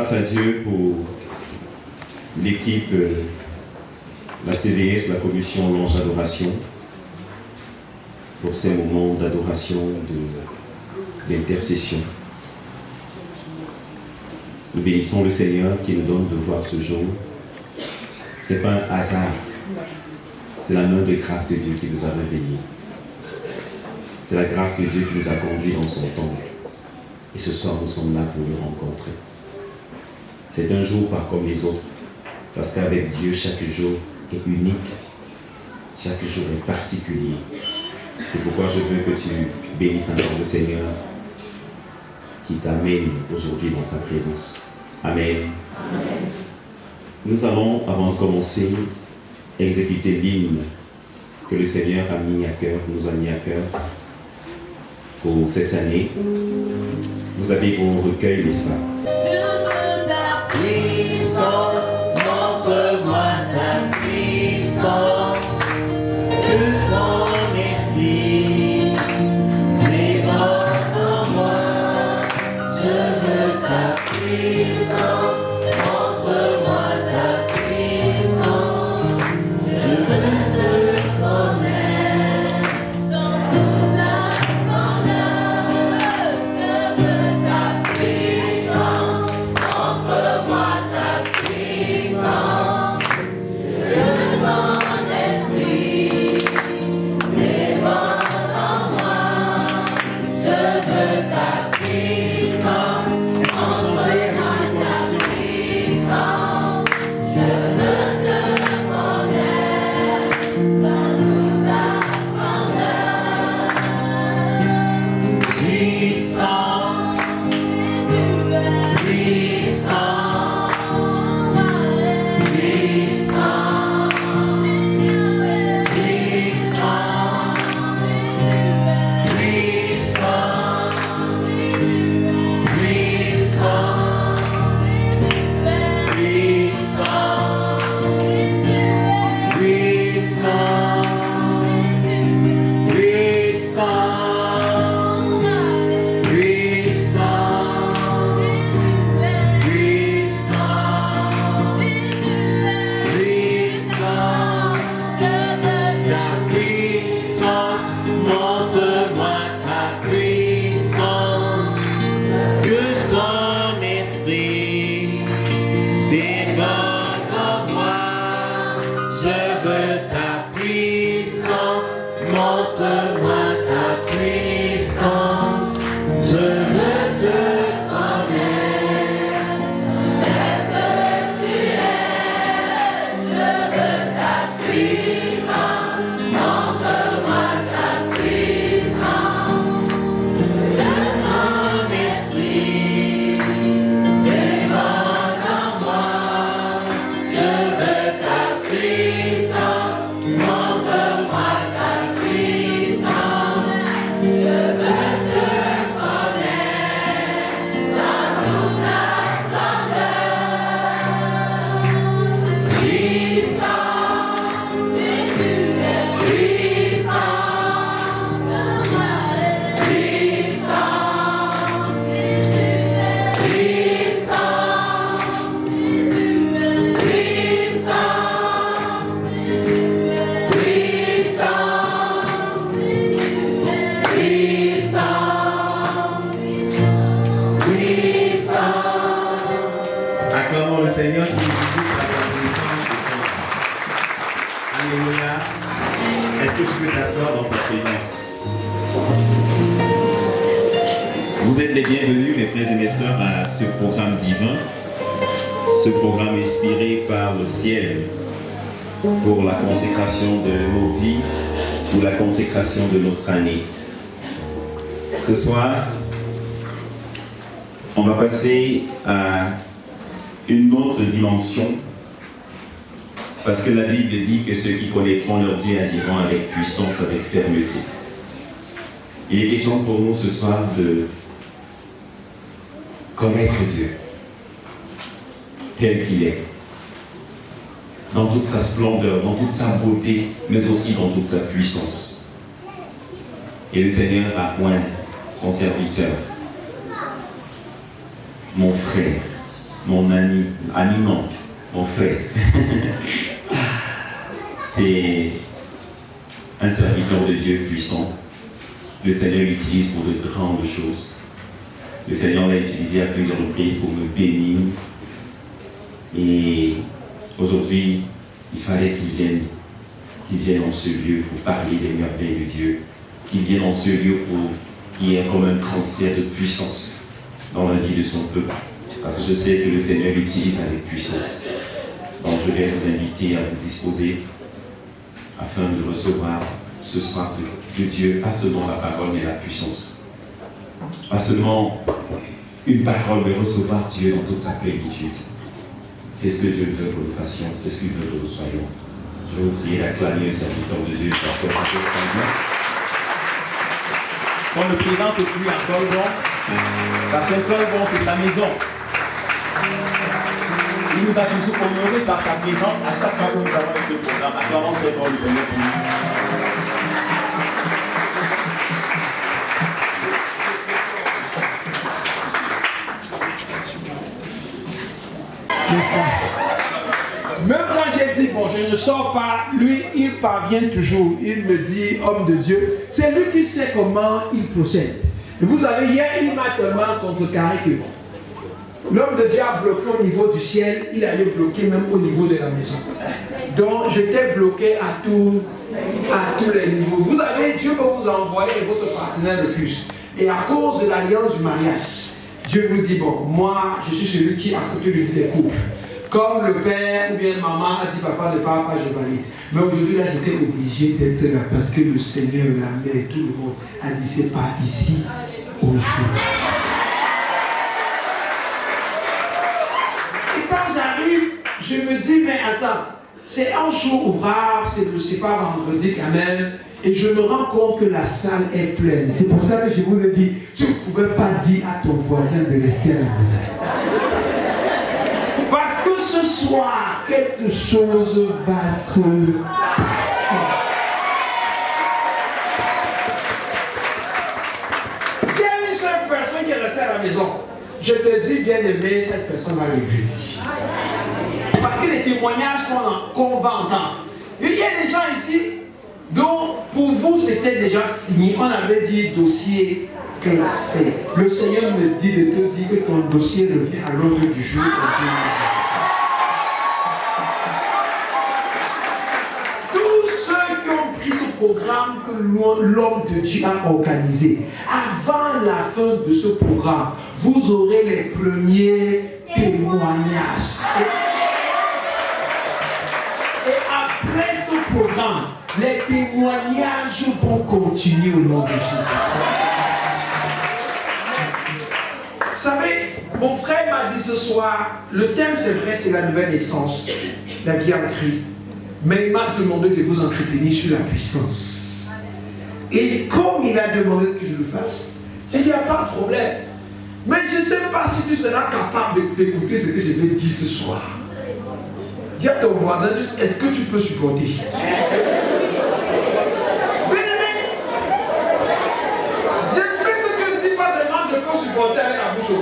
grâce à Dieu pour l'équipe, la CVS, la Commission Louange Adoration, pour ces moments d'adoration, d'intercession. Nous bénissons le Seigneur qui nous donne de voir ce jour. Ce n'est pas un hasard, c'est la main de grâce de Dieu qui nous a réveillés. C'est la grâce de Dieu qui nous a conduits dans son temple. Et ce soir, nous sommes là pour le rencontrer. C'est un jour pas comme les autres, parce qu'avec Dieu, chaque jour est unique, chaque jour est particulier. C'est pourquoi je veux que tu bénisses encore le Seigneur qui t'amène aujourd'hui dans sa présence. Amen. Amen. Nous allons, avant de commencer, exécuter l'hymne que le Seigneur a mis à cœur, nous a mis à cœur pour cette année. Vous avez vos recueils, n'est-ce pas? Vous êtes les bienvenus, mes frères et mes sœurs, à ce programme divin, ce programme inspiré par le ciel pour la consécration de nos vies, pour la consécration de notre année. Ce soir, on va passer à une autre dimension, parce que la Bible dit que ceux qui connaîtront leur Dieu agiront avec puissance, avec fermeté. Il est question pour nous ce soir de connaître Dieu tel qu'il est, dans toute sa splendeur, dans toute sa beauté, mais aussi dans toute sa puissance. Et le Seigneur appointe son serviteur, mon frère, mon ami non, mon frère. C'est un serviteur de Dieu puissant. Le Seigneur l'utilise pour de grandes choses. Le Seigneur l'a utilisé à plusieurs reprises pour me bénir. Et aujourd'hui, il fallait qu'il vienne en ce lieu pour parler des merveilles de Dieu, qu'il vienne en ce lieu pour qu'il y ait comme un transfert de puissance dans la vie de son peuple. Parce que je sais que le Seigneur l'utilise avec puissance. Donc je vais vous inviter à vous disposer afin de recevoir ce soir de Dieu, pas seulement la parole, mais la puissance. Pas seulement une parole, mais recevoir Dieu dans toute sa plénitude. C'est ce que Dieu veut que nous fassions, c'est ce qu'il veut que nous soyons. Je vais vous prier d'acclamer le serviteur de Dieu, parce que on ne présente plus un colbon, parce qu'un colbon c'est ta maison. Il nous a toujours honorés par ta présence à chaque fois que nous avons eu ce programme. Acclamons très fort le Seigneur pour nous. Même quand j'ai dit, bon, je ne sors pas, lui, il parvient toujours. Il me dit, homme de Dieu, c'est lui qui sait comment il procède. Et vous savez, hier, il m'a tellement contrecarré que l'homme de Dieu a bloqué au niveau du ciel, il allait bloquer même au niveau de la maison. Donc, j'étais bloqué à tous les niveaux. Vous savez, Dieu peut vous envoyer et votre partenaire refuse. Et à cause de l'alliance du mariage, Dieu vous dit, bon, moi, je suis celui qui accepte l'unité des couples. Comme le père ou bien maman a dit, papa ne parle pas, je valide. Mais aujourd'hui, là, j'étais obligé d'être là parce que le Seigneur, la mère, tout le monde a dit, c'est pas ici, au jour. Et quand j'arrive, je me dis, mais attends, c'est un jour ouvrable, c'est pas vendredi quand même. Et je me rends compte que la salle est pleine. C'est pour ça que je vous ai dit, tu ne pouvais pas dire à ton voisin de rester à la maison. Parce que ce soir, quelque chose va se passer. S'il y a une seule personne qui est restée à la maison, je te dis, bien aimé, cette personne va regretter. Parce que les témoignages qu'on va entendre. Il y a des gens ici, dont pour vous c'était déjà fini. On avait dit dossier classé. Le Seigneur me dit de te dire que ton dossier revient à l'ordre du jour. Tous ceux qui ont pris ce programme que l'homme de Dieu a organisé, avant la fin de ce programme, vous aurez les premiers témoignages. Et après ce programme, les témoignages vont continuer au nom de Jésus. Vous savez, mon frère m'a dit ce soir, le thème c'est vrai, c'est la nouvelle naissance, la vie en Christ. Mais il m'a demandé de vous entretenir sur la puissance. Et comme il a demandé que je le fasse, j'ai dit, il n'y a pas de problème. Mais je ne sais pas si tu seras capable d'écouter ce que je vais dire ce soir. Dis à ton voisin, est-ce que tu peux supporter? Supporter avec la bouche.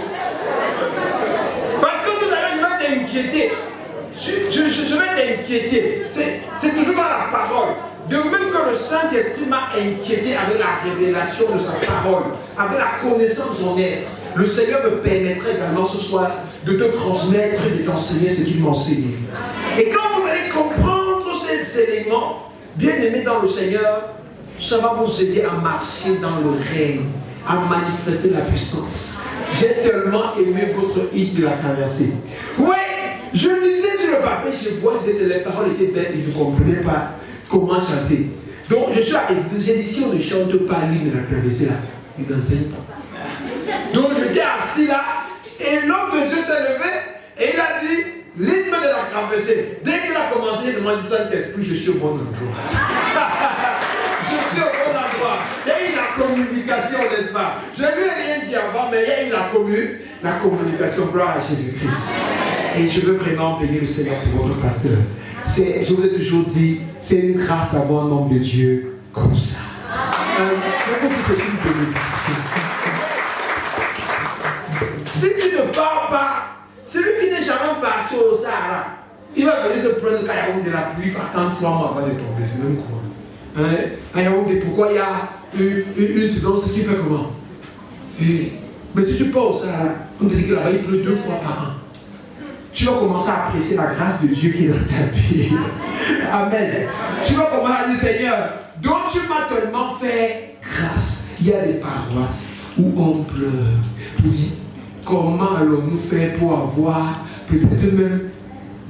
Parce que tout à l'heure, je vais t'inquiéter. Je vais t'inquiéter. C'est toujours dans la parole. De même que le Saint-Esprit m'a inquiété avec la révélation de sa parole, avec la connaissance de son être, le Seigneur me permettrait également ce soir de te transmettre et de t'enseigner ce qu'il m'a enseigné. Et quand vous allez comprendre ces éléments, bien aimés dans le Seigneur, ça va vous aider à marcher dans le règne, à manifester la puissance. J'ai tellement aimé votre hymne de la traversée. Oui, je lisais sur le papier, je vois que les paroles étaient belles et je ne comprenais pas comment chanter. Donc je suis à l'église, j'ai dit, si on ne chante pas l'hymne de la traversée là, ils n'enseignent pas. Donc j'étais assis là, et l'homme de Dieu s'est levé, et il a dit, l'hymne de la traversée. Dès qu'il a commencé, il m'a dit, Saint-Esprit, je suis au bon endroit. Je suis au bon endroit. Il y a eu la communication, n'est-ce pas? Je ne lui ai rien dit avant, mais il y a eu la communication. Gloire à Jésus-Christ. Et je veux vraiment bénir le Seigneur pour votre pasteur. Je vous ai toujours dit, c'est une grâce d'avoir un homme de Dieu comme ça. Je vous dis que c'est une bénédiction. Si tu ne pars pas, Celui qui n'est jamais parti au Sahara, il va venir se prendre qu'à Yaoundé, la pluie va attendre 3 mois avant de tomber. C'est même quoi. À Yaoundé, pourquoi il y a une saison, c'est ce qui fait comment? Mais si tu pars au Sahara, on te dit que là-bas il pleut 2 fois par an. Tu vas commencer à apprécier la grâce de Dieu qui est dans ta vie. Amen. Tu vas commencer à dire, Seigneur, donc tu m'as tellement fait grâce. Il y a des paroisses où on pleure. Vous dites, comment allons-nous faire pour avoir peut-être même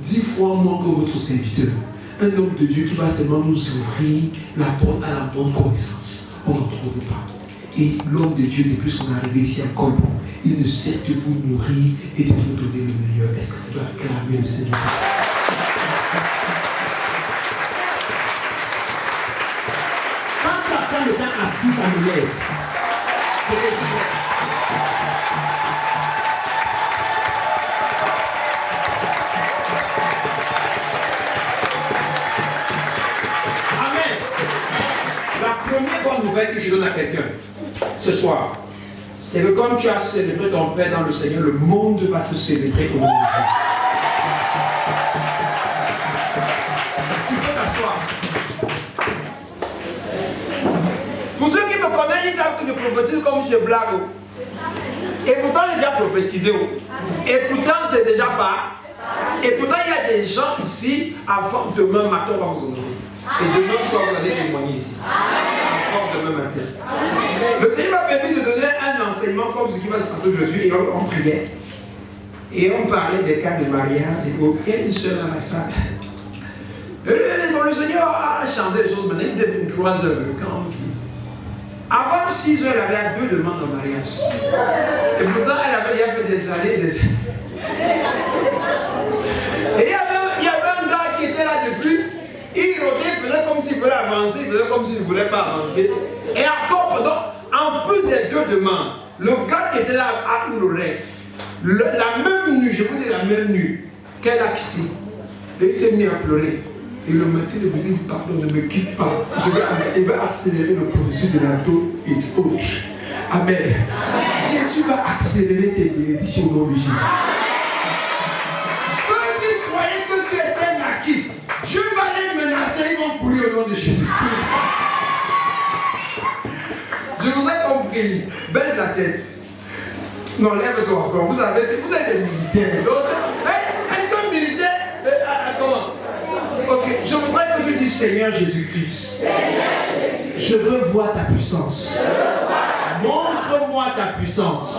10 fois moins que votre serviteur? Un homme de Dieu qui va seulement nous ouvrir la porte à la bonne connaissance. On n'en trouve pas. Et l'homme de Dieu, depuis qu'on est arrivé ici à Colbon, il ne sait que vous nourrir et de vous donner le meilleur. Est-ce que tu dois acclamer le Seigneur? Quand tu apprends le temps assis, ça me lève. Amen. La première bonne nouvelle que je donne à quelqu'un ce soir, c'est que comme tu as célébré ton Père dans le Seigneur, le monde va te célébrer au nom de Dieu. Tu peux t'asseoir. Pour ceux qui me connaissent, ils savent que je prophétise comme je blague. Et pourtant, j'ai déjà prophétisé. Et pourtant, c'est déjà pas. Et pourtant, il y a des gens ici, avant demain matin, on va vous honorer. Et demain soir, vous allez témoigner ici. Encore demain matin. Le Seigneur m'a permis de donner un enseignement comme ce qui va se passer aujourd'hui. Et on priait. Et on parlait des cas de mariage. Et il y a une seule dans la salle. Le Seigneur a changé les choses. Maintenant, il était 23 heures. Quand on dit. Avant 6 heures, elle avait 2 demandes en mariage. Et pourtant, elle avait déjà fait des années. Et il y avait un gars qui était là depuis. Il faisait comme s'il voulait avancer, il faisait comme s'il ne voulait pas avancer. Et encore, en plus des 2 demandes, le gars qui était là a eu le rêve. La même nuit, je vous dis la même nuit, qu'elle a quitté. Et il s'est mis à pleurer. Et le matin, il me dit, pardon, ne me quitte pas. Il va accélérer le processus de la taux et autres. Amen. Jésus va accélérer tes bénédictions au nom de Jésus. Ceux qui croyaient que tu étais naquis, Dieu va les menacer, ils vont courir au nom de Jésus. Je voudrais qu'on prie. Baisse la tête. Non, lève-toi encore. Vous savez, vous êtes des militaires. Donc, un militaire, comment? Ok, je voudrais que tu dises Seigneur Jésus-Christ. Je veux voir ta puissance. Montre-moi ta puissance.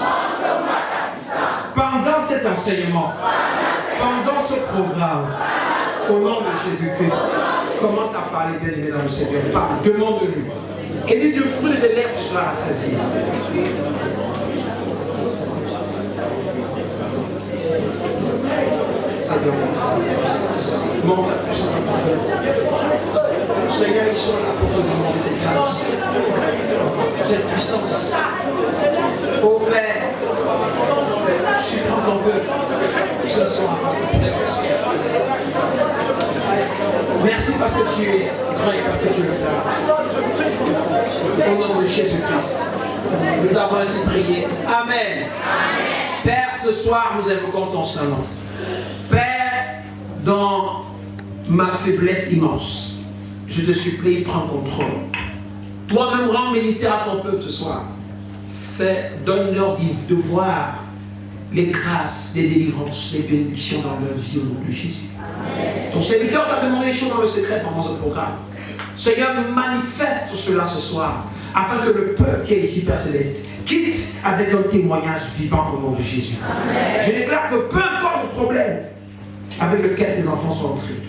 Pendant cet enseignement, pendant ce programme, au nom de Jésus-Christ, commence à parler bien aimé dans le Seigneur. Parle, demande-lui. Et dis du fruit de lèvres, tu seras rassasié. Seigneur, montre ta puissance. Seigneur, ils sont là pour te demander cette grâce, cette puissance. Ô Père, je suis dans ton peuple ce soir. Merci parce que tu es grand et parce que tu le fais. Au nom de Jésus-Christ, nous avons ainsi prié. Amen. Père, ce soir, nous invoquons ton Saint-Nom. Père, dans ma faiblesse immense, je te supplie, prends contrôle. Toi-même, rends ministère à ton peuple ce soir. Donne-leur de voir les grâces, les délivrances, les bénédictions dans leur vie au nom de Jésus. Amen. Ton serviteur t'a demandé les choses dans le secret pendant ce programme. Seigneur, manifeste cela ce soir, afin que le peuple qui est ici, Père Céleste, quitte avec un témoignage vivant au nom de Jésus. Amen. Je déclare que peu importe le problème avec lequel tes enfants sont entrés,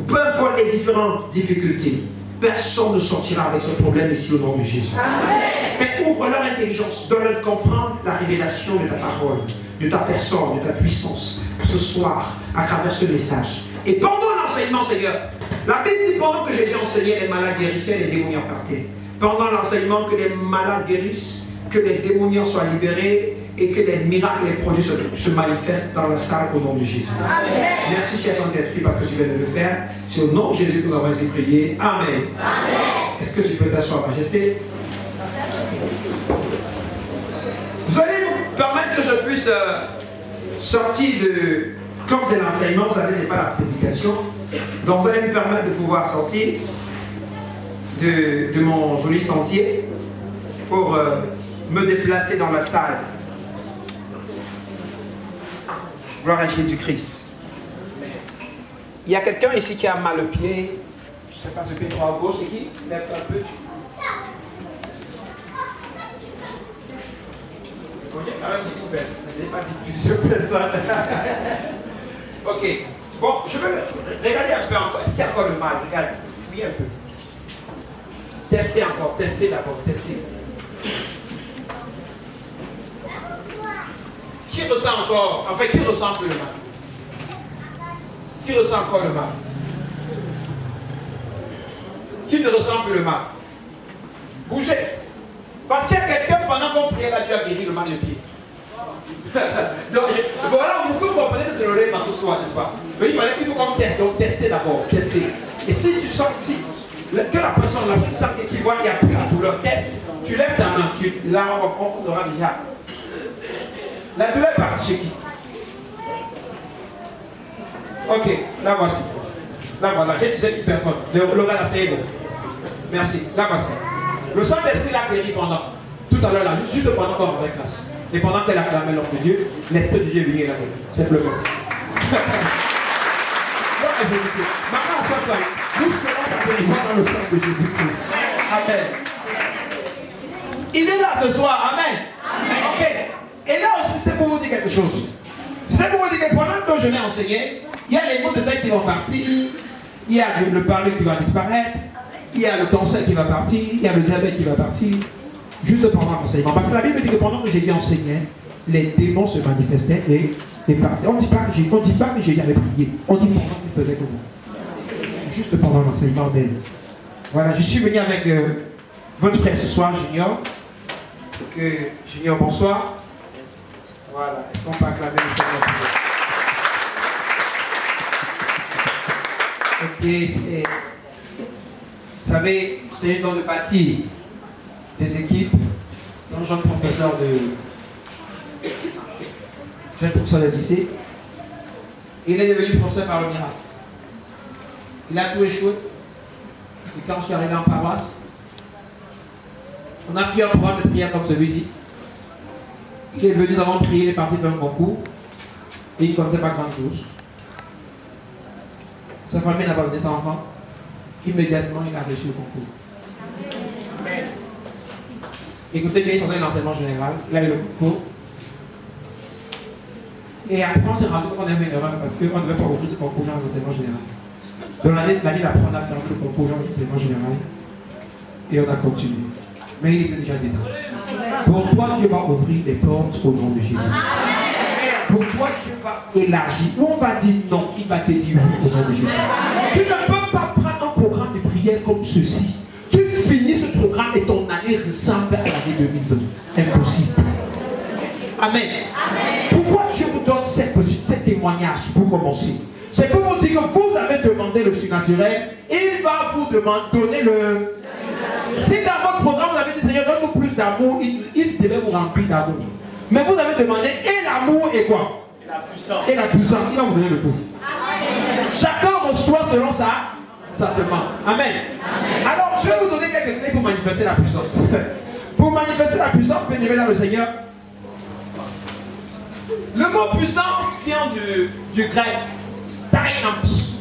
peu importe les différentes difficultés, personne ne sortira avec ce problème ici au nom de Jésus. Amen. Mais ouvre leur intelligence, donne-leur de comprendre la révélation de ta parole, de ta personne, de ta puissance, ce soir, à travers ce message. Et pendant l'enseignement, Seigneur, la Bible dit pendant que Jésus enseignait, les malades guérissaient, les démoniaques partaient. Pendant l'enseignement, que les malades guérissent, que les démoniaques soient libérés et que les miracles et les produits se manifestent dans la salle au nom de Jésus. Amen. Merci, cher Saint-Esprit, parce que tu viens de le faire. C'est au nom de Jésus que nous avons ainsi prié. Amen. Amen. Est-ce que tu peux t'asseoir, Majesté? Vous allez me permettre que je puisse sorti de... Comme c'est l'enseignement, vous savez, c'est pas la prédication. Donc vous allez me permettre de pouvoir sortir de mon joli sentier pour me déplacer dans la salle. Gloire à Jésus-Christ. Il y a quelqu'un ici qui a mal au pied. Je ne sais pas ce pied droit ou gauche, c'est qui? Lève un peu. Ok. Bon, je veux regarder un peu encore. Est-ce qu'il y a encore le mal? Regarde. Oui, un peu. Testez encore. Testez d'abord. Testez. Qui ressent encore? Enfin, qui ressent plus le mal? Qui ressent encore le mal? Qui ne ressent plus le mal? Bougez. Parce qu'il y a quelqu'un pendant qu'on priait là, Dieu a guéri le mal de pied. Donc, voilà, vous pouvez comprendre que c'est le rêve ce soir, n'est-ce pas? Mais il fallait qu'il faut qu'on teste. Donc, testez d'abord. Testez. Et si tu sens que la personne là, tu sens qu'il voit qu'il n'y a plus la douleur, teste. Tu lèves ta main. Là, on aura déjà. La douleur est partie chez qui? Ok, là voici. Là voilà, j'ai dit une personne. Le gars là, c'est bon. Merci. Là voici. Le Saint-Esprit l'a guéri pendant. Tout à l'heure là, juste pendant qu'on avait classe. Et pendant qu'elle acclamait l'homme de Dieu, l'Esprit de Dieu est venu la guérir. Simplement. Maintenant, à nous serons guéris dans le sang de Jésus-Christ. Amen. Il est là ce soir. Amen. Amen. Ok. Et là aussi, c'est pour vous dire quelque chose. C'est pour vous dire que pendant que je l'ai enseigné, il y a les mots de tête qui vont partir, il y a le parler qui va disparaître, il y a le cancer qui va partir, il y a le diabète qui va partir, juste pendant l'enseignement. Parce que la Bible dit que pendant que Jésus enseignait, les démons se manifestaient et partaient. On ne dit pas que Jésus avait prié, on dit pendant qu'il faisait comment? Juste pendant l'enseignement. Voilà, je suis venu avec votre frère ce soir, Junior. Junior, bonsoir. Voilà, est-ce qu'on peut acclamer le Seigneur pour vous? Vous savez, c'est une don de bâtir des équipes. C'est un jeune professeur de lycée. Il est devenu professeur par le miracle. Il a tout échoué. Et quand je suis arrivé en paroisse, on a pris un programme de prière comme celui-ci. Il est venu, nous avons prié, il est parti faire un concours. Et il ne connaissait pas grand chose. Sa famille n'a pas donné son enfant. Immédiatement, il a reçu le concours. Amen. Écoutez bien, il sortait de l'enseignement général. Il a eu le concours. Et après, on s'est rendu compte qu'on avait une erreur parce qu'on ne devait pas ouvrir ce concours dans l'enseignement général. Donc l'année d'après, on a fait le concours dans l'enseignement général. Et on a continué. Mais il était déjà dedans. Pour toi, Dieu va ouvrir des portes au nom de Jésus. Pour toi, Dieu va élargir. On va dire non, il va te dire oui au nom de Jésus. Tu ne peux pas prendre un programme de prière comme ceci. Tu finis ce programme et ton année ressemble à l'année 2002. Impossible. Amen. Pourquoi Dieu vous donne ces témoignages pour commencer? C'est pour vous dire que vous avez demandé le surnaturel, il va vous donner le... Si dans votre programme vous avez dit Seigneur, donne-nous plus d'amour, il devait vous remplir d'amour. Mais vous avez demandé et l'amour et quoi? Et la puissance. Il va vous donner le tout. Chacun reçoit selon sa demande. Amen. Alors je vais vous donner quelques clés pour manifester la puissance. Pour manifester la puissance, bien-aimé dans le Seigneur. Le mot puissance vient du grec dynamos.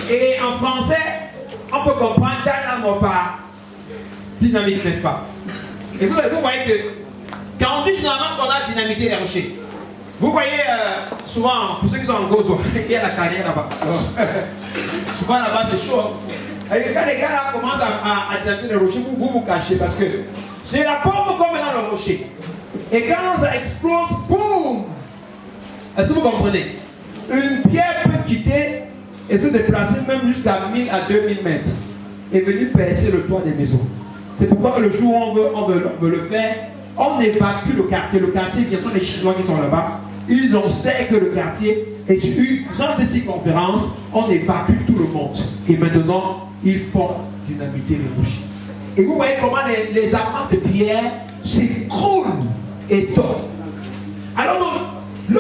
Et en français, on peut comprendre dynamo par dynamique, n'est-ce pas? Et vous voyez que quand on dit généralement qu'on a dynamité les rochers, vous voyez souvent, pour ceux qui sont en gros, il y a la carrière là-bas. Souvent là-bas c'est chaud. Et quand les gars là commencent à dynamiter les rochers, vous cachez parce que c'est la bombe qu'on met dans le rocher. Et quand ça explose, boum! Est-ce que vous comprenez? Une pierre peut quitter et se déplacer même jusqu'à 1000 à 2000 mètres et venir percer le toit des maisons. C'est pourquoi le jour où on veut le faire, on évacue le quartier. Le quartier, bien sûr, les Chinois qui sont là-bas, ils ont sait que le quartier est sur une grande circonférence, on évacue tout le monde. Et maintenant, ils font dynamiter les rochers. Et vous voyez comment les amas de pierre s'écroulent et tombent. Alors, le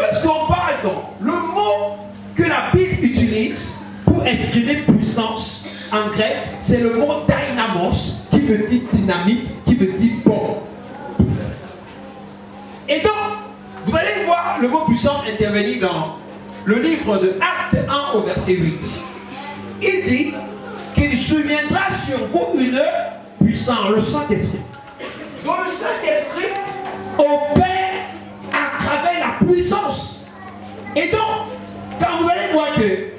Et donc, vous allez voir le mot puissance intervenir dans le livre de Acte 1 au verset 8. Il dit qu'il surviendra sur vous une puissance, le Saint-Esprit. Donc le Saint-Esprit opère à travers la puissance. Et donc, quand vous allez voir que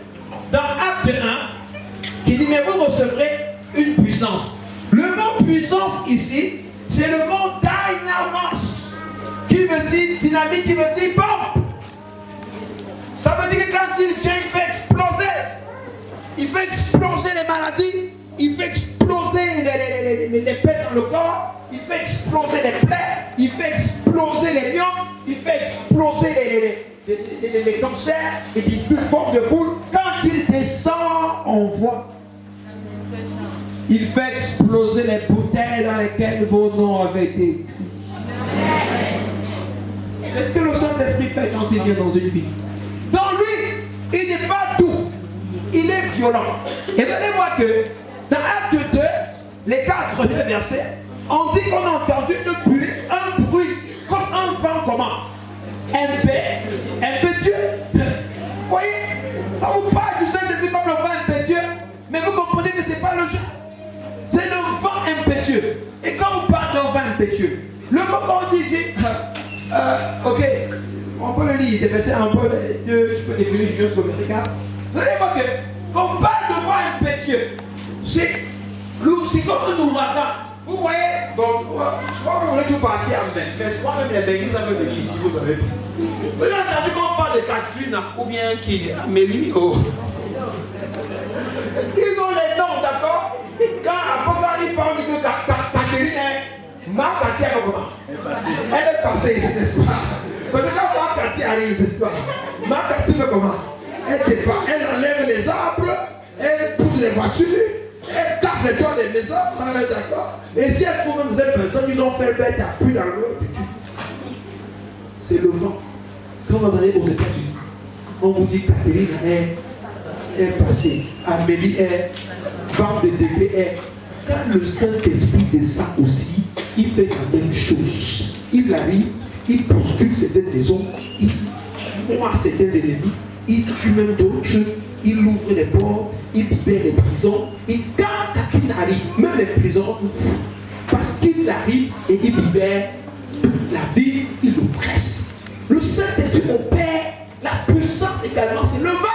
dans Acte 1, il dit mais vous recevrez une puissance. Le mot puissance ici, c'est le mot dynamos, qui veut dire dynamique, qui veut dire bombe. Ça veut dire que quand il vient, il fait exploser. Il fait exploser les maladies, il fait exploser les plaies dans le corps, il fait exploser les plaies, il fait exploser les lions, il fait exploser les cancers et puis toute forme de boule. Quand il descend, on voit. Il fait exploser les bouteilles dans lesquelles vos noms avaient été écrits. C'est ce que le Saint-Esprit fait quand il vient dans une vie. Dans lui, il n'est pas doux, il est violent. Et vous allez voir que dans Acte 2, les 4 premiers versets, on dit qu'on a entendu un bruit comme un vent comment? Impétueux. Vous voyez, on vous parle du Saint-Esprit comme le vent impétueux, mais vous comprenez que ce n'est pas le jeu. C'est le vent impétueux. Et quand on parle d'un vent impétueux, le mot qu'on dit, ok, on peut le lire, des versets un peu, je peux définir jusqu'au verset 4. Vous allez voir que, quand on parle de vent impétueux, c'est comme un ouragan. Vous voyez, bon, je crois que vous voulez tout partir à Memphis, mais je crois même les Belgiens avaient venir ici, vous savez. Vous avez entendu qu'on parle de Catherine ou bien qui Amélie oh. Ils ont les noms, d'accord? Quand il parle de Catherine, Marc Cathy est comment? Elle est passée ici, n'est-ce pas? Parce que quand Marc Cathy arrive, n'est-ce pas? Marc Cathy fait comment? Elle enlève les arbres, elle pousse les voitures, elle casse les toits des maisons, d'accord? Et si elle trouve même cette personne, ils ont fait bête à plus dans l'eau. C'est le vent. Quand vous allez aux États-Unis, on vous dit Catherine est passée, Amélie est, vente de DP est. Quand le Saint-Esprit descend aussi, il fait la même chose. Il arrive, il bouscule certaines maisons, il noie certains ennemis, il tue même d'autres, il ouvre les ports, il libère les prisons. Et quand il arrive, même les prisons, parce qu'il arrive et il libère toute la vie, il oppresse. Le Saint-Esprit opère la puissance également, c'est le vent.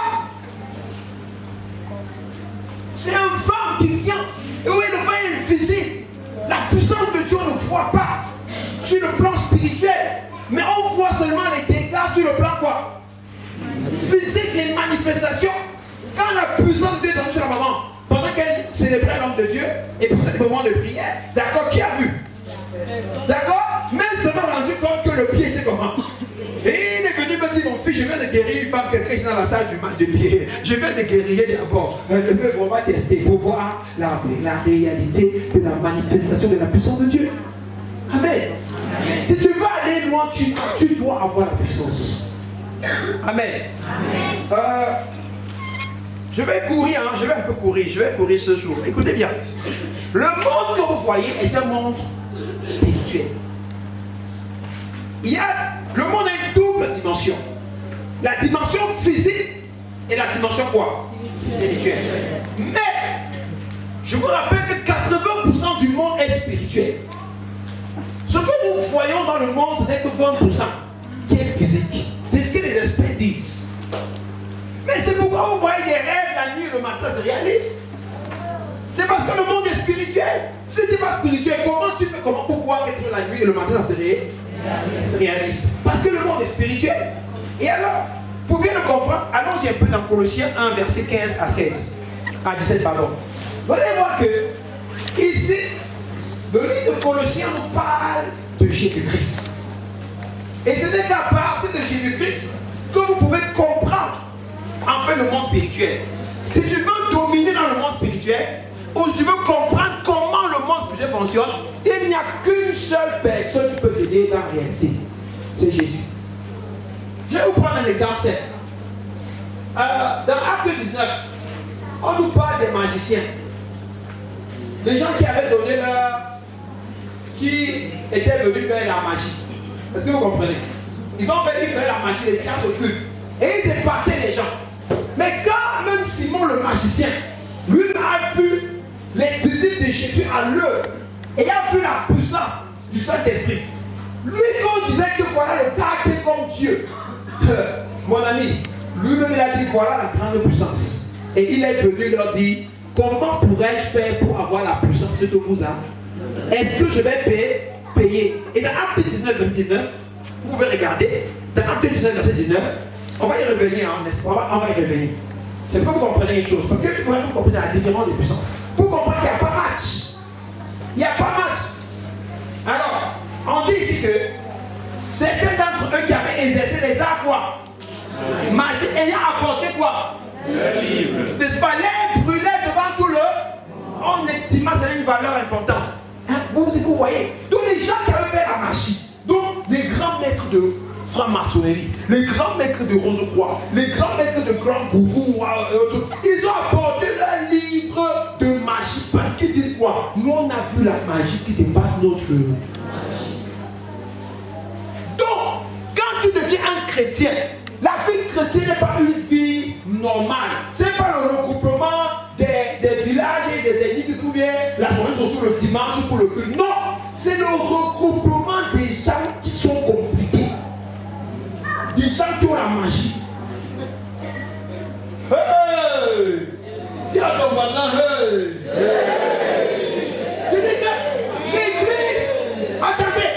C'est un vent qui vient. Et oui, le vent est invisible. La puissance de Dieu, on ne voit pas sur le plan spirituel. Mais on voit seulement les dégâts sur le plan quoi? Physique, les manifestations. Quand la puissance de Dieu est dans sur la maman, pendant qu'elle célébrait l'homme de Dieu, et pendant des moments de prière, d'accord, qui a vu? D'accord? Mais elle s'est rendu compte que le pied était comment? Et il est venu me dire, mon fils, je viens de guérir une femme, quelqu'un ici dans la salle du mal de pied. Je viens de guérir d'abord. On va tester pour voir la réalité de la manifestation de la puissance de Dieu. Amen. Amen. Si tu veux aller loin, tu dois avoir la puissance. Amen. Amen. Je vais courir, hein, je vais courir ce jour. Écoutez bien. Le monde que vous voyez est un monde spirituel. Le monde a une double dimension. La dimension physique et la dimension quoi? Spirituelle. Mais, je vous rappelle que 80% du monde est spirituel. Ce que nous voyons dans le monde, ce n'est que 20% qui est physique. C'est ce que les experts disent. Mais c'est pourquoi vous voyez des rêves la nuit et le matin, c'est réaliste. C'est parce que le monde est spirituel. Si tu n'es pas spirituel, comment tu fais pour pouvoir être la nuit et le matin, c'est réaliste. Parce que le monde est spirituel. Et alors, pour bien le comprendre, allons-y un peu dans Colossiens 1, verset 15 à 16. À 17, pardon. Vous allez voir que, ici, le livre de Colossiens nous parle de Jésus-Christ. Et ce n'est qu'à partir de Jésus-Christ que vous pouvez comprendre en fait le monde spirituel. Si tu veux dominer dans le monde spirituel, ou si tu veux comprendre comment le monde spirituel fonctionne, il n'y a qu'une seule personne qui peut t'aider dans la réalité. C'est Jésus. Je vais vous prendre un exemple simple. Dans Acte 19, on nous parle des magiciens. Des gens qui avaient donné leur... qui étaient venus faire la magie. Est-ce que vous comprenez? Ils ont fait la magie, les sciences occultes. Et ils épartaient les gens. Mais quand même Simon le magicien, lui a vu les disciples de Jésus à l'œuvre, et il a vu la puissance du Saint-Esprit. Lui, quand on disait que voilà le gars qui est comme Dieu, mon ami, lui-même il a dit voilà la grande puissance. Et il est venu leur dire, comment pourrais-je faire pour avoir la puissance que vous avez? Est-ce que je vais payer? Et dans Acte 19, verset 19, vous pouvez regarder, dans Acte 19, verset 19, on va y revenir, hein, n'est-ce pas? On va y revenir. C'est pour que vous compreniez une chose, parce que vous comprenez la différence des puissances. Pour comprendre qu'il n'y a pas match. Il n'y a pas match. Alors, on dit ici que certains d'entre eux qui avaient exercé les arts quoi? Magie ayant apporté quoi? N'est-ce pas? Les brûlaient devant tout le. On estima que c'était une valeur importante. Hein? Vous voyez? Donc les gens qui avaient fait la magie, donc les grands maîtres de franc-maçonnerie, les grands maîtres de Rose-Croix, les grands maîtres de Grand Gourou, ils ont apporté leur livre de magie parce qu'ils disent quoi? Nous on a vu la magie qui dépasse notre. Donc, quand tu deviens un chrétien, la vie chrétienne n'est pas une vie normale. Ce n'est pas le regroupement des villages et des églises ou bien la journée surtout le dimanche pour le culte. Non, c'est le regroupement des gens qui sont compliqués. Des gens qui ont la magie. Hey! Dis à ton voisin, hey! L'église, attendez,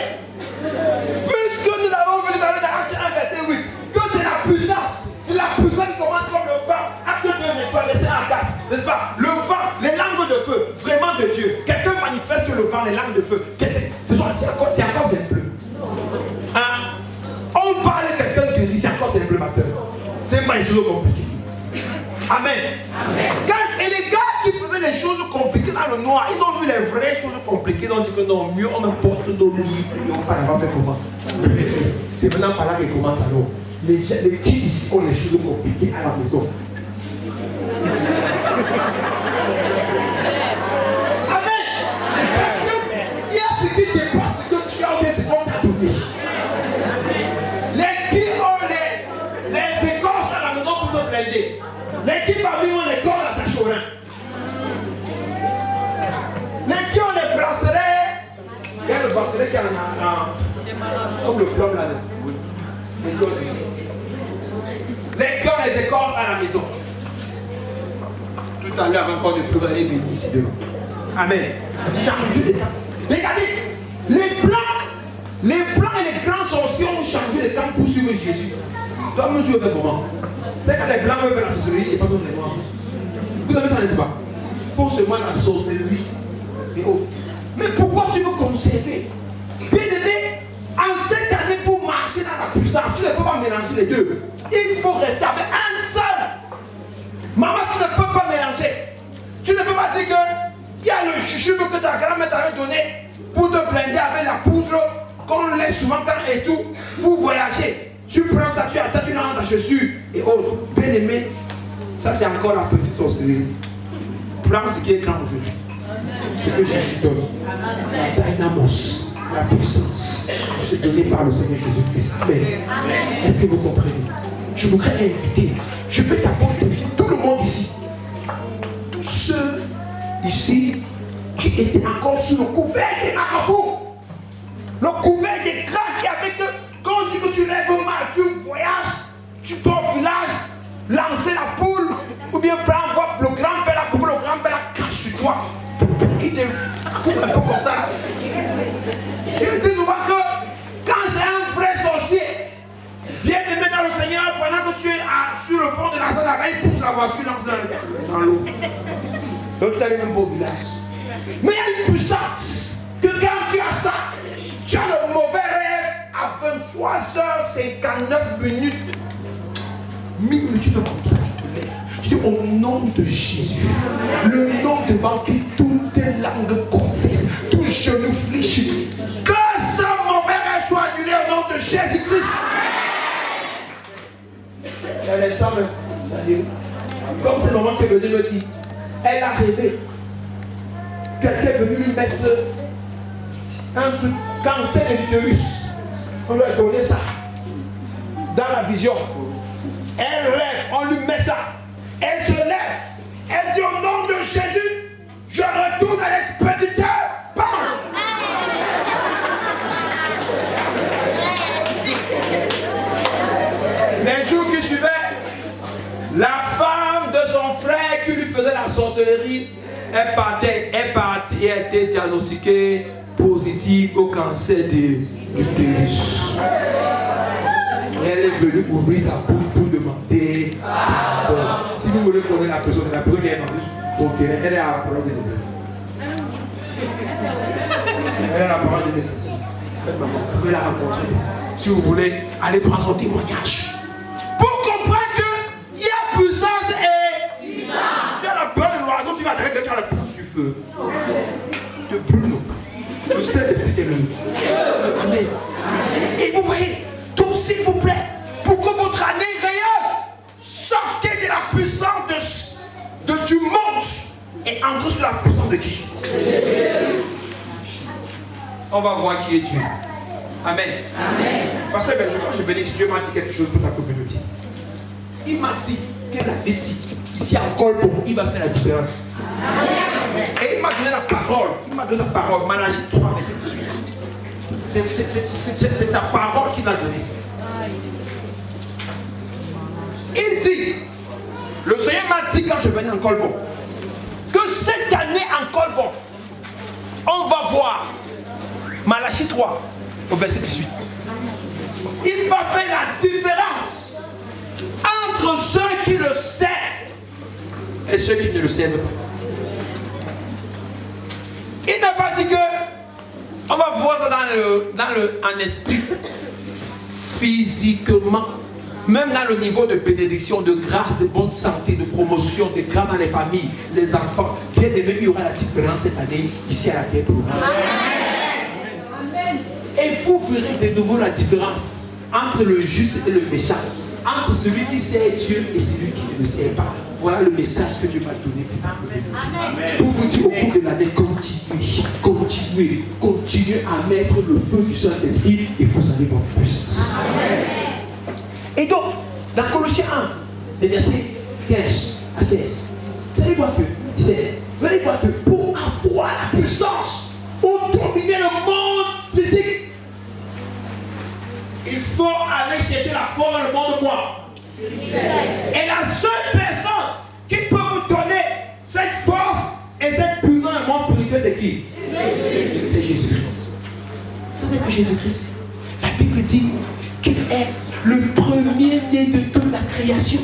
puisque nous avons vu dans Acte 1, verset 8, que c'est la puissance qui commence comme le vent. Acte 2, n'est pas verset 1 à 4, n'est-ce pas? Le vent, les langues de feu, vraiment de Dieu. Quelqu'un manifeste le vent, les langues de feu. C'est encore simple. Hein? On parle de quelqu'un qui dit c'est encore simple, pasteur. C'est pas une chose compliquée. Amen. Et les gars qui faisaient les choses compliquées dans le noir, ils ont vu les vraies choses compliquées. Ils ont dit que non, mieux on apporte nos livres et on parle pas faire comment. C'est maintenant par là qu'ils commencent alors. Les kids ici ont les choses compliquées à la maison. Amen. Il y a ce qui dépasse ce que tu as ou bien ce qu'on t'a donné. Les qui ont les écorces à la maison pour se blender. Les qui parmi ont les cordes attachées au rein. Les qui ont les bracelets. Il y a le bracelet qui a comme le plomb là. Les qui ont les écorces à la maison. Tout à l'heure, encore de pleurer les bénis ici devant. Amen. Changer de camp. Regardez, les blancs et les grands sorciers ont changé de camp pour suivre Jésus. Toi, nous, tu veux faire comment? C'est quand les blancs veulent faire la sorcellerie et pas les noirs. Vous avez ça, n'est-ce pas? Pour seulement la sorcellerie. Mais pourquoi tu veux conserver? Bien aimé, en cette année, pour marcher dans la puissance, tu ne peux pas mélanger les deux. Il faut rester avec un seul. Maman, tu ne peux pas mélanger. Tu ne peux pas dire que il y a le chuchu que ta grand-mère t'avait donné pour te blinder avec la poudre qu'on laisse souvent quand et tout pour voyager. Tu prends ça, tu attends, tu l'as dans ta chaussure et autres. Bien aimé, ça c'est encore la petite sorcellerie. Prends ce qui est grand aujourd'hui. Ce que Jésus donne. La dynamos, la puissance, c'est donné par le Seigneur Jésus-Christ. Amen. Est-ce que vous comprenez? Je voudrais inviter. Je peux t'apporter tout le monde ici. Tous ceux ici qui étaient encore sous le couvert des marabouts. Le couvert des crânes qui avaient que quand on dit que tu lèves mal, tu voyages, tu pars au village, lancer la poule, ou bien prendre le grand-père, la poule, le grand-père la cache sur toi. Il te fout un peu comme ça. Je dis souvent que quand c'est un vrai sorcier, viens te mettre dans le Seigneur pendant que tu es sur le pont de la salle, il pousse la voiture dans l'eau. Donc tu n'arrives même pas au village. Mais il y a une puissance que quand tu as ça, tu as le mauvais rêve à 23h59 minutes. Minute, tu fais comme ça, tu te lèves. Tu dis au nom de Jésus, le nom devant qui toutes les langues confessent, tous les genoux fléchissent. Que ce mauvais rêve soit annulé au nom de Jésus-Christ. Elle est ça même. Comme c'est le moment qu'elle venait me dire, elle a rêvé. Quelqu'un est venu lui mettre un truc, cancer de l'utérus. On lui a donné ça. Dans la vision. Elle rêve, on lui met ça. Elle se lève. Elle dit au nom de Jésus, je retourne à l'expéditeur. Les jours qui suivaient, la femme de son frère qui lui faisait la sorcellerie, elle partait et elle était diagnostiquée positive au cancer de l'utérus. Elle est venue ouvrir sa bouche pour demander pardon. Si vous voulez connaître la personne qui est demandé, elle est à la parole de nécessité. Elle est à la parole de nécessité. Vous pouvez la rencontrer. Si vous voulez, allez prendre son témoignage. Pour comprendre qu'il y a puissance et puissance. Tu as la peur de l'oiseau, tu vas dire que tu as la puissance du feu. De brûle. Le Saint-Esprit, c'est le. Amen. Et vous voyez, donc s'il vous plaît, pour que votre année rayonne, sortez de la puissance du monde et entrez sur la puissance de qui? On va voir qui est Dieu. Amen. Amen. Parce que quand je venais ici, Dieu m'a dit quelque chose pour ta communauté. Il m'a dit qu'elle a décidé ici à Colbon, il va faire la différence. Amen. Et il m'a donné la parole. Il m'a donné sa parole. Malachie 3, verset 18. C'est ta parole qu'il m'a donnée. Il dit, le Seigneur m'a dit quand je venais en Colbon, que cette année en Colbon, on va voir Malachie 3 au verset 18. Il va faire la différence entre ceux qui le servent et ceux qui ne le servent pas. Il n'a pas dit que on va voir ça en esprit, physiquement, même dans le niveau de bénédiction, de grâce, de bonne santé, de promotion, de grâce dans les familles, les enfants. Bien aimé, il y aura la différence cette année ici à la terre. Et vous verrez de nouveau la différence entre le juste et le méchant, entre celui qui sert Dieu et celui qui ne le sert pas. Voilà le message que Dieu m'a donné pour vous dire au cours de l'année, continuez à mettre le feu du Saint-Esprit et vous allez voir la puissance. Et donc, dans Colossiens 1, les versets 15 à 16, vous allez voir que pour avoir la puissance, pour dominer le monde physique, il faut aller chercher la force dans le monde de quoi? Et la seule personne qui peut vous donner cette force et cette puissance dans le monde spirituel, c'est qui? C'est Jésus-Christ. Vous savez que Jésus-Christ, la Bible dit qu'il est le premier-né de toute la création.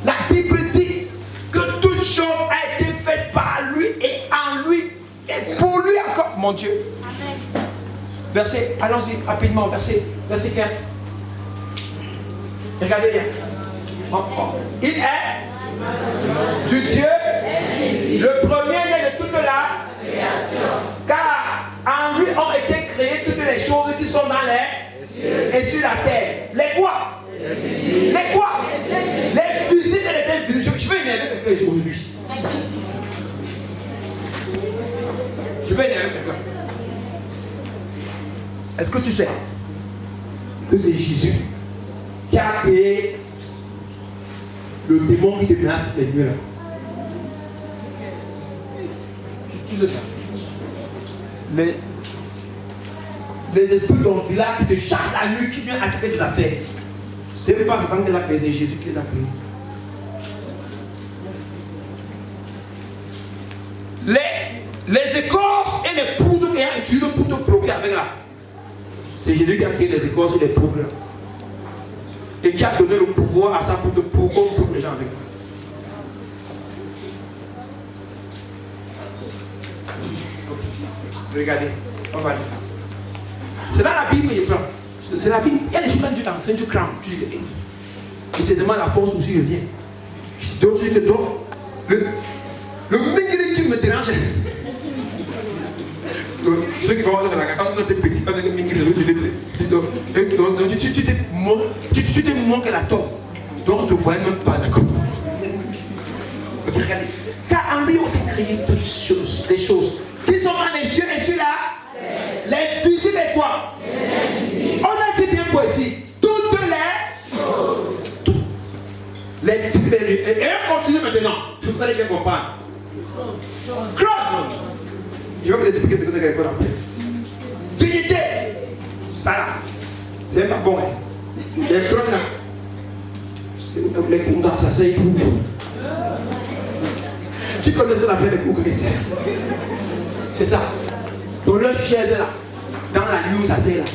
La Bible dit que toute chose a été faite par lui et en lui et pour lui encore. Mon Dieu. Amen. Verset, allons-y rapidement, verset 15. Regardez bien. Il est du Dieu, le premier-né de toute la création. Car en lui ont été créées toutes les choses qui sont dans l'air et sur la terre. Les quoi? Les quoi? Les visibles et les invisibles. Je vais énerver quelqu'un aujourd'hui. Je vais énerver quelqu'un. Est-ce que tu sais que c'est Jésus qui a créé le démon qui te menace les nuits là? Tu sais ça? Les esprits dans le village qui te chassent la nuit, qui viennent attaquer des affaires. Ce n'est pas Satan qui les a créés, c'est Jésus qui les a créés. Les écorces et les poudres qu'il a utilisées pour te bloquer avec là. C'est Jésus qui a créé les écorces et les poudres là. Et qui a donné le pouvoir à ça pour te bloquer les gens avec. Regardez, on va dire. C'est dans la Bible, il prend. C'est la Bible. Il y a des choses que Dieu t'enseigne, tu crames. Tu dis, il te demande la force aussi, il vient. Donc, je te donne. Le mingri qui me dérange. Ceux qui vont voir dans la quand tu es petit, quand tu es mingri, tu t'es moins que la tombe. Donc, on ne te voit même pas, d'accord? Regardez. Car en lui, on a créé toutes les choses qui sont dans les cieux et sur la. Les visibles et quoi? vous allez bien comprendre. Claude, je vais vous expliquer ce que c'est que les clones après. Dignité, ça là, c'est pas bon. Les clones là, les cours ça c'est tout. Qui connaît ce qu'on appelle les cours chrétiens? C'est ça. Dans leur chaise là, dans la nuit, ça c'est là.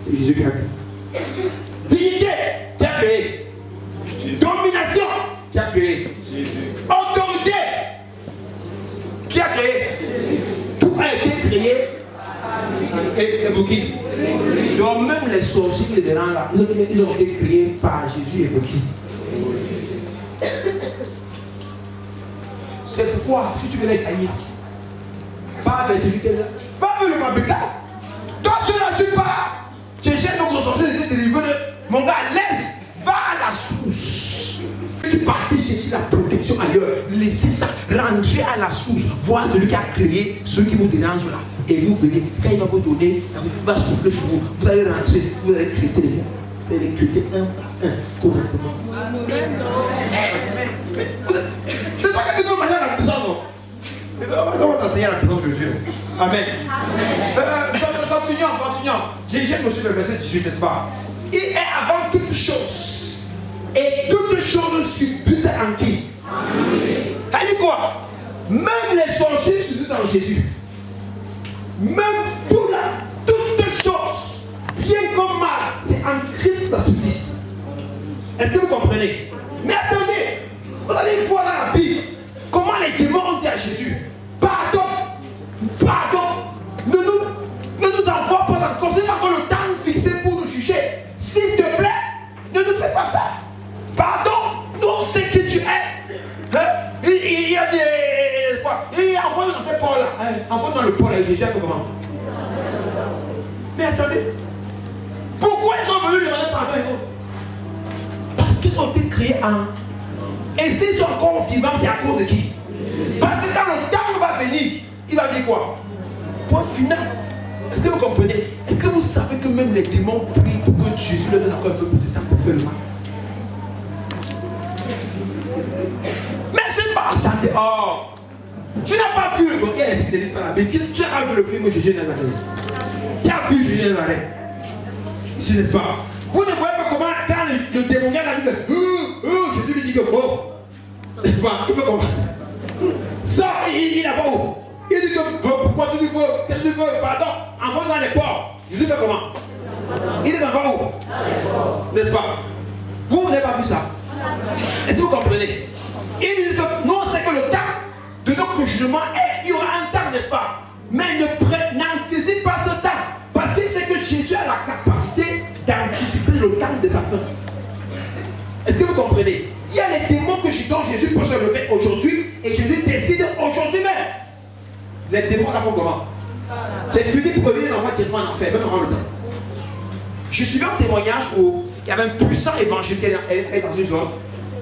C'est Jésus qui a créé. Dignité, qui a créé. Domination, qui a créé. Autorité, qui a créé. Tout a été créé. Et vous qui? Donc même les sorciers qui les dérangent là, ils ont été créés par Jésus et vous qui? C'est pourquoi, si tu veux les gagner, pas avec celui qui est là, pas avec le fabricant. Toi, celui-là, tu pars, tu cherches nos sorciers, tu te libères. Mon gars, laisse, va à la source. Tu partis chercher la protection ailleurs. Laissez ça, rentrez à la source. Voir celui qui a créé ceux qui vous dérangent là. Et vous verrez, quand il va vous donner, il va souffler sur vous. Vous allez rentrer, vous allez traiter les gens. Vous allez traiter un par un, correctement. C'est ça que tu dois manger à la prison, non? On va t'enseigner à la prison de Dieu. Amen. Continuons. J'ai reçu le verset 18, n'est-ce pas? Il est avant toutes choses. Et toutes choses subsistent en qui? Elle dit quoi? Même les sorciers subsistent en Jésus. Même toutes choses, bien comme mal, c'est en Christ que ça subsiste. Est-ce que vous comprenez? Mais attendez, vous allez voir dans la Bible comment les démons ont dit à Jésus: pardon, ne nous envoie pas encore, c'est encore le temps fixé pour nous juger. S'il te plaît, ne nous fais pas ça. Pardon, nous c'est qui tu es. Hein? Il a dit quoi? Il a envoyé dans ce Paul là. Envoie dans le Paul là, Jésus a fait comment? Mais attendez, pourquoi ils sont venus demander pardon? Parce qu'ils ont été créés en. Et s'ils sont encore vivants, c'est à cause de qui? Parce que quand le temps va venir, il va dire quoi? Point final. Est-ce que vous comprenez? Est-ce que vous savez que même les démons prient pour que Jésus leur donne encore un peu plus de temps pour faire le mal? Mais c'est pas attendez. Oh, tu n'as pas vu le bon. Il y a l'esprit de Dieu par la Bible. Tu as vu le film Jésus de Nazareth. Tu as vu Jésus de Nazareth. Ici, n'est-ce pas? Vous ne voyez pas comment quand le démoniaque a dit que Jésus lui dit que oh, n'est-ce pas? Il veut comment? Ça, il a pas où? Il dit que pourquoi tu lui veux? Qu'est-ce que tu veux? Pardon, envoie dans les ports. Jésus fait comment? Il est encore où? N'est-ce pas? Vous n'avez pas vu ça? Est-ce que vous comprenez? Il dit que non, c'est que le temps de notre jugement est, il y aura un temps, n'est-ce pas? Mais n'anticipe pas ce temps. Parce qu'il sait que Jésus a la capacité d'anticiper le temps de sa fin. Est-ce que vous comprenez? Il y a les démons dont Jésus peut se lever aujourd'hui et Jésus décide aujourd'hui même. Les démons là font comment? C'est fini pour revenir dans votre en enfer, même avant le temps. Je suis un témoignage où il y avait un puissant évangile qui est dans une zone.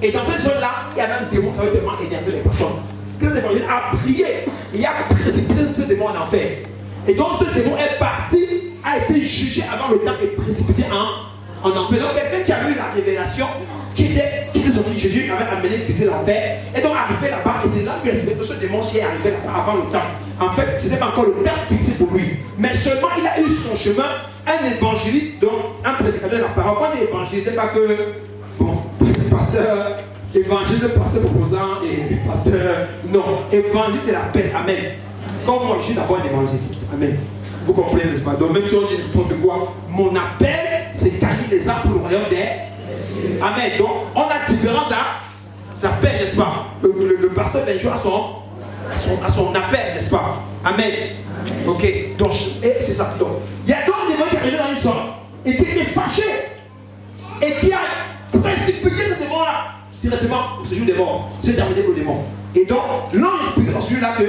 Et dans cette zone-là, il y avait un démon qui avait tellement énervé les personnes. Que l'évangile a prié, il a précipité ce démon en enfer. Et donc ce démon est parti, a été jugé avant le temps et précipité en enfer. Donc quelqu'un qui a eu la révélation, qui était sorti, Jésus avait amené ce qui c'est l'enfer, et donc arrivé là-bas, et c'est là que ce démon s'y est arrivé là-bas avant le temps. En fait, ce n'était pas encore le temps fixé pour lui. Mais seulement il a eu son chemin, un évangéliste, donc un prédicateur de la parole. Quand il est évangéliste, c'est pas que, bon, pasteur, évangéliste, pasteur proposant et pasteur. Non, évangéliste c'est la paix. Amen. Comme moi, je suis d'abord un évangéliste. Amen. Vous comprenez, n'est-ce pas? Donc même si on dit n'importe quoi, mon appel, c'est gagner les âmes pour le royaume des. Amen. Donc, on a différents appels, n'est-ce pas? Le pasteur Benjo a son appel, n'est-ce pas? Amen. Ok. Donc, c'est ça. Donc, il y a d'autres démons qui arrivaient dans une sorte et qui étaient fâchés et qui a précipité ce démon-là directement au séjour des morts. C'est terminé pour le démon. Et donc, l'ange explique dans celui-là que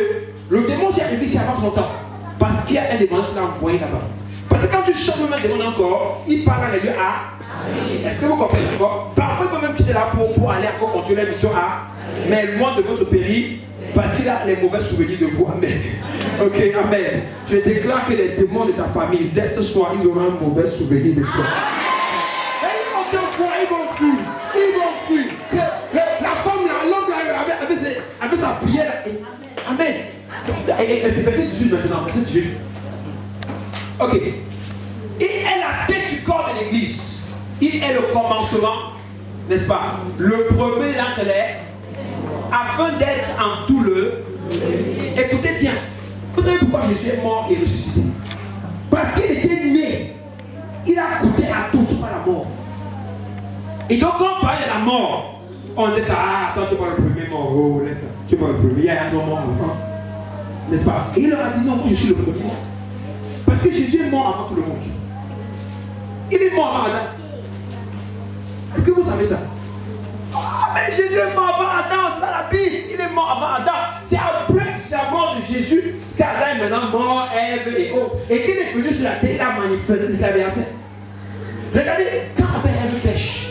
le démon s'est arrivé ici avant son temps. Parce qu'il y a un démon qui l'a envoyé là-bas. Parce que quand tu changes le même démon encore, il parle à les lieux à. Est-ce que vous comprenez encore? Parfois, il peut même quitter là pour aller encore continuer la mission à. Mais loin de votre pays, parce qu'il a les mauvais souvenirs de vous. Amen. Ok, amen. Je déclare que les démons de ta famille, dès ce soir, ils auront un mauvais souvenir de toi. Et ils vont te voir, ils vont fuir. Ils vont fuir. La femme, l'homme avec sa Et verset 18 maintenant, verset 18. Ok. Il est la tête du corps de l'église. Il est le commencement, n'est-ce pas? Le premier d'entre les, afin d'être en tout le. Écoutez bien. Vous savez pourquoi Jésus est mort et ressuscité? Parce qu'il était né. Il a goûté à tout, sauf à la mort. Et donc, quand on parle de la mort, on dit ah, attends, tu es pas le premier mort. Oh, laisse ça. Tu es pas le premier. Il y a un mort avant. N'est-ce pas? Et il leur a dit non, moi je suis le premier mort. Parce que Jésus est mort avant tout le monde. Il est mort avant Adam. Est-ce que vous savez ça? Ah, mais Jésus est mort avant Adam, c'est dans la Bible. Il est mort avant Adam. C'est après la mort de Jésus qu'Adam est maintenant mort, Ève et autres. Et qu'il est venu sur la terre, il a manifesté ce qu'il avait à faire. Regardez, quand Adam et Ève pêchent,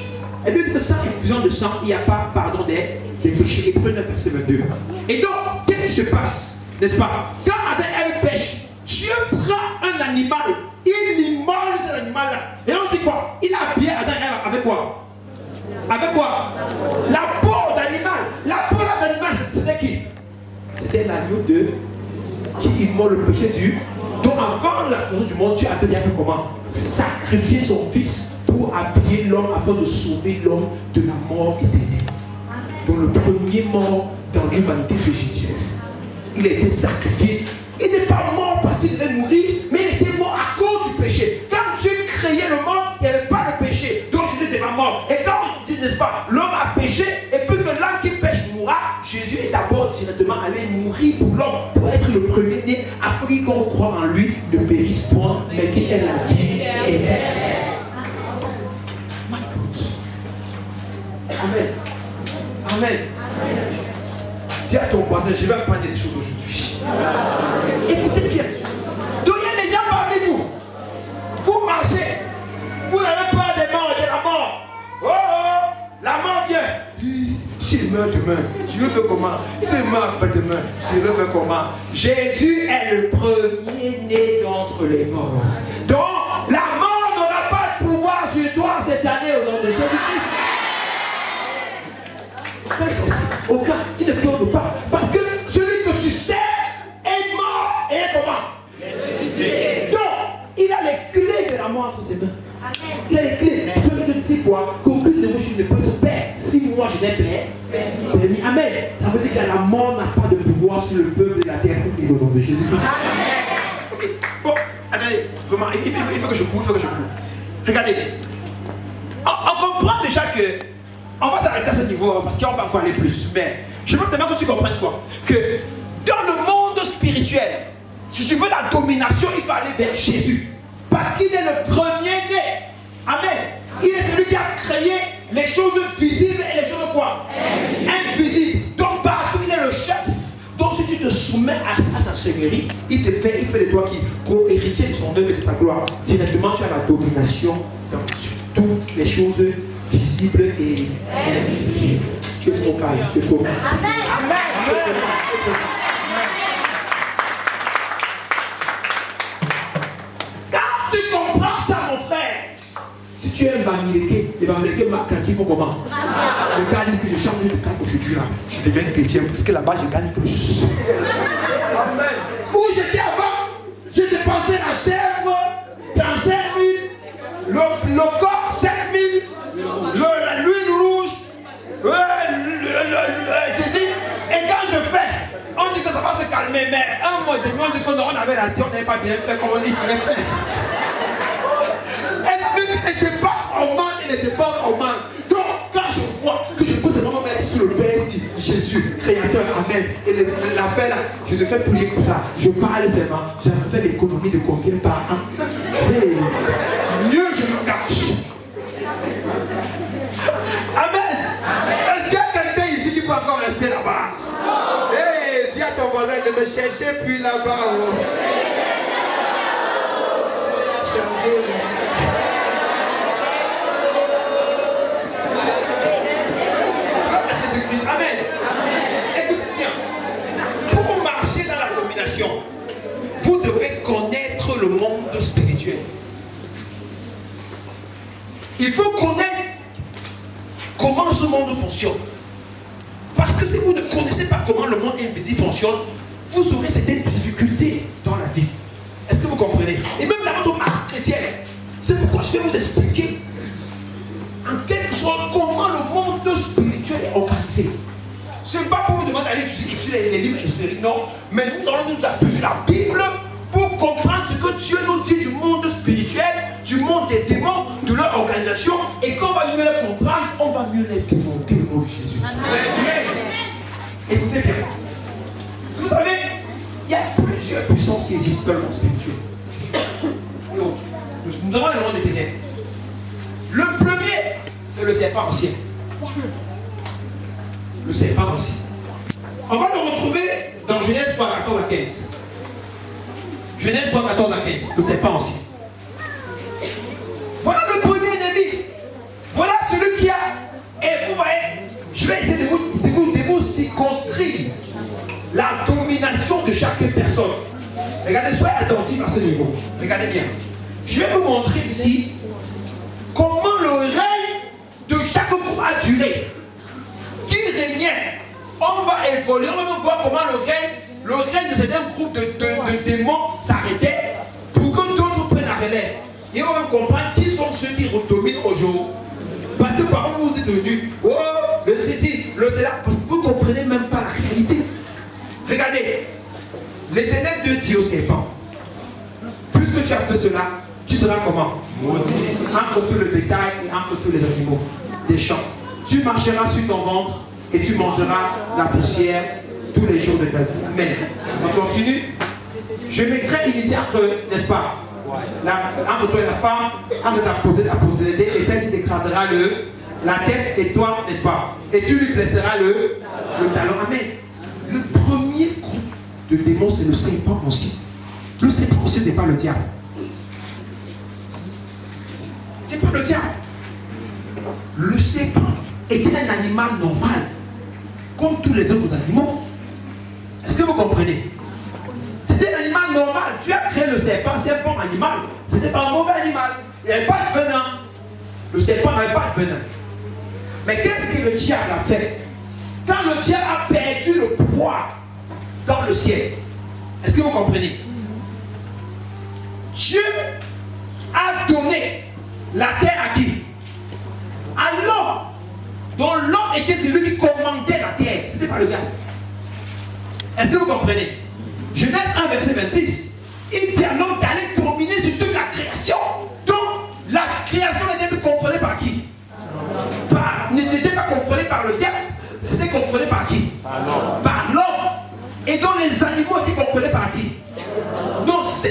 et bien que sans effusion de sang, il n'y a pas pardon des péchés. Et prenez le verset 22. Et donc, qu'est-ce qui se passe? N'est-ce pas? Quand Adam et Ève pêchent, Dieu prend un animal, il immole cet animal-là. Et on dit quoi? Il a habillé Adam et Ève avec quoi? Avec quoi? La peau d'animal. La peau d'animal, c'était qui? C'était l'agneau de qui immole le péché du. Donc avant la création du monde, Dieu a fait comment? Sacrifier son fils pour habiller l'homme afin de sauver l'homme de la mort éternelle. Donc le premier mort dans l'humanité, c'est Jésus. Il a été sacrifié. Il n'est pas mort parce qu'il devait mourir, mais il était mort à cause du péché. Quand Dieu créait le monde, il n'y avait pas de péché. Donc Jésus n'était pas mort. Et quand on dit, n'est-ce pas, l'homme a péché, et puisque l'homme qui pêche mourra, Jésus est d'abord directement allé mourir pour l'homme, pour être le premier-né, afin qu'on croit en lui, ne périsse point, mais qu'il ait la vie éternelle. My God. Amen. Amen. Dis à ton voisin, je vais apprendre des choses aujourd'hui. Écoutez bien. Donc il y a des gens parmi vous. Vous marchez. Vous n'avez peur des morts et de la mort. Oh, oh, la mort vient. S'il meurt demain, je vais faire comment? S'il meurt demain, je vais faire comment? Jésus est le premier-né d'entre les morts. Donc la mort n'aura pas de pouvoir sur toi cette année au nom de Jésus-Christ. Aucun, il ne pleure pas. Parce que celui que tu sais est mort et est comment? Ressuscité. Donc, il a les clés de la mort entre ses mains. Il a les clés. Celui que tu sais quoi? Qu'aucune de vos choses ne peut se perdre. Si moi je n'ai permis. Amen. Ça veut dire que la mort n'a pas de pouvoir sur le peuple de la terre au nom de Jésus-Christ. Ok. Bon, attendez. Vraiment, il faut que je cours. Regardez. On comprend déjà que. On va s'arrêter à ce niveau parce qu'on va encore aller plus. Mais je veux seulement que tu comprennes quoi? Que dans le monde spirituel, si tu veux la domination, il faut aller vers Jésus. Parce qu'il est le premier-né. Amen. Il est celui qui a créé les choses visibles et les choses quoi? Invisibles. Donc partout, il est le chef. Donc si tu te soumets à sa seigneurie, il fait de toi qui co-héritier de son œuvre et de sa gloire. Directement, tu as la domination sur toutes les choses visible et invisible. Tu es trop calme, tu es trop calme. Amen. Quand tu comprends ça, mon frère, si tu es un Bamileke, les Bamileke marquent quand ils font comment? Le gars dit que je change de camp aujourd'hui là. Je deviens chrétien parce que là-bas je gagne plus. Où j'étais avant, je dépensais la chèvre dans 5 000, le corps 5 000. L'huile rouge, c'est dit, et quand je fais, on dit que ça va se calmer, mais un mois et demi, on dit qu'on avait raté, on n'avait pas bien fait comme on dit qu'il fallait faire. Elle n'était pas en manque, elle n'était pas en manque. Donc, quand je vois que je peux seulement mettre sur le Père ici, Jésus, Créateur, Amen, et l'appel là, je ne fais prier comme ça, je parle seulement, j'ai fait l'économie de combien par an? Et mieux je me cache. Amen. Est-ce qu'il y a quelqu'un ici qui peut encore rester là-bas? Hey, dis à ton voisin de me chercher puis là-bas. Je vais la changer. Amen. Écoutez bien. Pour marcher dans la domination, vous devez connaître le monde spirituel. Il faut connaître comment ce monde fonctionne. Parce que si vous ne connaissez pas comment le monde invisible fonctionne, vous aurez certaines difficultés difficultés dans la vie. Est-ce que vous comprenez? Et même dans votre marche chrétienne. C'est pourquoi je vais vous expliquer en quelque sorte comment le monde spirituel est organisé. Ce n'est pas pour vous demander d'aller étudier les livres ésotériques, non. Mais nous allons nous appuyer sur la Bible pour comprendre ce que Dieu nous dit du monde spirituel, du monde des démons, de leur organisation. Et quand on va mieux les comprendre, on va mieux les démonter au nom de Jésus. Écoutez bien. Vous savez, il y a plusieurs puissances qui existent dans le monde spirituel. Nous avons le monde des ténèbres. Le premier, c'est le serpent ancien. Le serpent ancien. On va le retrouver dans Genèse 3, 14 à 15. Genèse 3, 14 à 15. Le serpent ancien. Voilà le premier ennemi. Voilà celui qui a. Et vous voyez, je vais essayer de vous circonscrire la domination de chaque personne. Regardez, soyez attentifs à ce niveau. Regardez bien. Je vais vous montrer ici comment le règne de chaque groupe a duré. Qui régnait. On va évoluer, on va voir comment le règne de certains groupes de démons s'arrêtait pour que d'autres prennent la relève. Et on va comprendre qui sont ceux qui dominent aujourd'hui. Parce que parfois vous êtes devenus, oh, le ceci, le cela, parce que vous ne comprenez même pas la réalité. Regardez, l'Éternel Dieu dit au serpent, puisque tu as fait cela, tu seras comment? Entre tout le bétail et entre tous les animaux des champs. Tu marcheras sur ton ventre et tu mangeras la poussière tous les jours de ta vie. Amen. On continue. Je mettrai unité entre, n'est-ce pas, entre toi et la femme, entre ta postérité, et celle-ci t'écrasera la tête et toi, n'est-ce pas, et tu lui blesseras le talon. Amen. Le premier groupe de démons, c'est le serpent ancien. Le serpent ancien, ce n'est pas le diable. C'est pas le diable. Le serpent était un animal normal, comme tous les autres animaux. Est-ce que vous comprenez? C'était un animal normal. Tu as créé le serpent, c'est un bon animal. C'était pas un mauvais animal. Il n'y avait pas de venin. Le serpent n'avait pas de venin. Mais qu'est-ce que le diable a fait? Quand le diable a perdu le pouvoir dans le ciel, est-ce que vous comprenez? Dieu a donné la terre à qui? À l'homme, dont l'homme était celui qui commandait la terre. Ce n'était pas le diable. Est-ce que vous comprenez? Genèse 1, verset 26. Il dit à l'homme d'aller dominer sur toute la création. Donc, la création n'était plus contrôlée par qui? N'était pas contrôlée par le diable. C'était contrôlé par qui? Par l'homme. Et donc, les animaux étaient contrôlés par qui? Donc, si,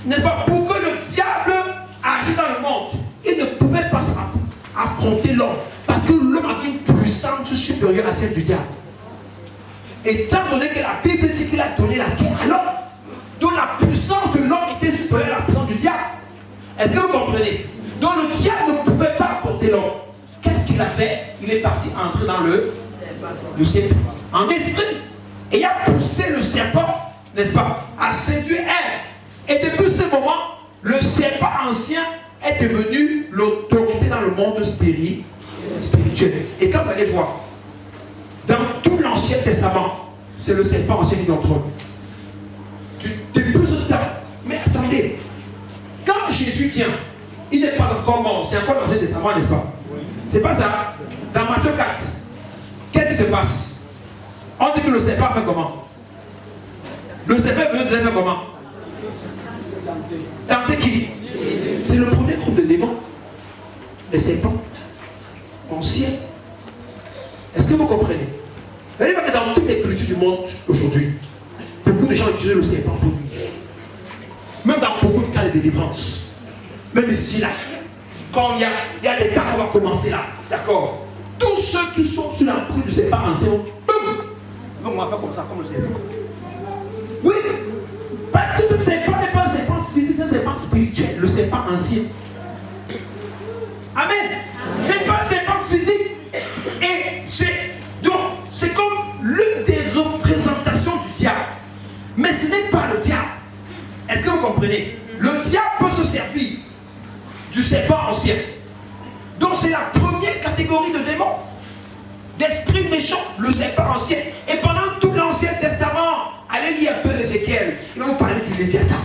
n'est-ce pas, pour que le diable arrive dans le monde, il ne pouvait pas affronter l'homme. Parce que l'homme avait une puissance supérieure à celle du diable. Étant donné que la Bible dit qu'il a donné la terre à l'homme, donc la puissance de l'homme était supérieure à la puissance du diable. Est-ce que vous comprenez? Donc le diable ne pouvait pas affronter l'homme. Qu'est-ce qu'il a fait? Il est parti entrer dans le serpent en esprit. Et il a poussé le serpent, n'est-ce pas, à séduire Ève. Et depuis ce moment, le serpent ancien est devenu l'autorité dans le monde spirituel. Et quand vous allez voir, dans tout l'Ancien Testament, c'est le serpent ancien qui contrôle. Depuis ce temps, mais attendez, quand Jésus vient, il n'est pas encore mort, c'est encore l'Ancien Testament, n'est-ce pas? C'est pas ça. Dans Matthieu 4, qu'est-ce qui se passe? On dit que le serpent fait comment? Le serpent est venu de faire comment? Tenter qui? C'est le premier groupe de démons. Les serpents anciens. Est-ce que vous comprenez? Vous allez voir que dans toutes les cultures du monde aujourd'hui, beaucoup de gens utilisent le serpent pour nuire. Même dans beaucoup de cas de délivrance. Même ici, là. Quand il y a des cas qu'on va commencer là. D'accord? Tous ceux qui sont sous l'emprise du serpent ancien, boum! Donc on va faire comme ça, comme le serpent. Oui! Parce que ce serpent n'est pas un serpent physique, c'est un serpent spirituel, le serpent ancien. Amen! C'est pas un serpent physique. Et c'est comme l'une des représentations du diable. Mais ce n'est pas le diable. Est-ce que vous comprenez? Le diable peut se servir du serpent ancien. Donc c'est la première catégorie de démons. D'esprits méchants, le serpent ancien. Et pendant tout l'Ancien Testament, allez lire un peu Ézéchiel, Léviathan.